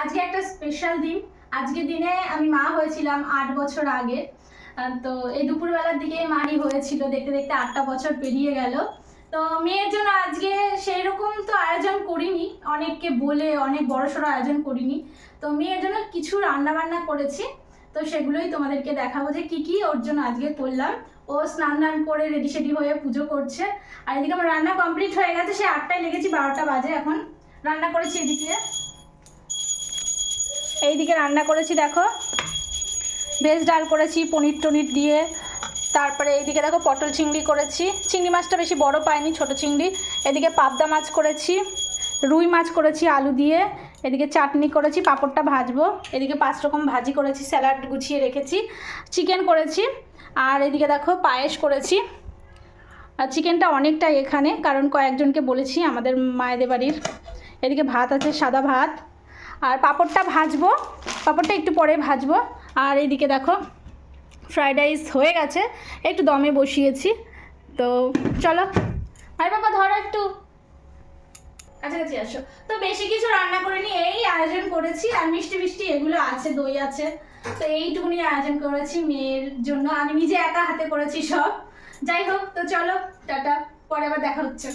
আজকে একটা স্পেশাল দিন। আজকের দিনে আমি মা হয়েছিলাম 8 বছর আগে। তো এই দুপুরবেলার দিকে মাই হয়েছিল, দেখতে দেখতে 8টা বছর পেরিয়ে গেল। তো মেয়ের জন্য আজকে সেই রকম তো আয়োজন করিনি, অনেককে বলে অনেক বড়সড় আয়োজন করিনি। তো মেয়ের জন্য কিছু রান্না বান্না করেছি, তো সেগুলোই তোমাদেরকে দেখাবো যে কি কি ওর জন্য আজকে করলাম। ও স্নান টান করে রেডি সেডি হয়ে পুজো করছে, আর এদিকে আমার রান্না কমপ্লিট হয়ে গেছে। সে 8টায় লেগেছি, 12টা বাজে এখন। রান্না করেছি এইদিকে রান্না করেছি, দেখো ভেজ ডাল করেছি পনির টনির দিয়ে। তারপরে এইদিকে দেখো পটল চিংড়ি করেছি, চিংড়ি মাছটা বেশি বড় পাইনি, ছোট চিংড়ি। এদিকে পাবদা মাছ করেছি, রুই মাছ করেছি আলু দিয়ে। এদিকে চাটনি করেছি, পাঁপড়টা ভাজবো। এদিকে 5 রকম ভাজি করেছি, স্যালাড গুছিয়ে রেখেছি, চিকেন করেছি। আর এদিকে দেখো পায়েস করেছি। আর চিকেনটা অনেকটাই এখানে, কারণ কয়েকজনকে বলেছি আমাদের মায়েদের বাড়ির। এদিকে ভাত আছে, সাদা ভাত। আর পাঁপড়টা ভাজবো, পাঁপড়টা একটু পরে ভাজবো। আর এইদিকে দেখো ফ্রাইড রাইস হয়ে গেছে, একটু দমে বসিয়েছি। তো চলো, আরে বাবা ধরো একটু কাছাকাছি আসো। তো বেশি কিছু রান্না করিনি, এই আয়োজন করেছি। আর মিষ্টি মিষ্টি এগুলো আছে, দই আছে, তো এইটুকুনি আয়োজন করেছি মেয়ের জন্য। আমি নিজে একা হাতে করেছি সব। যাই হোক, তো চলো টাটা, পরে আবার দেখা হচ্ছে।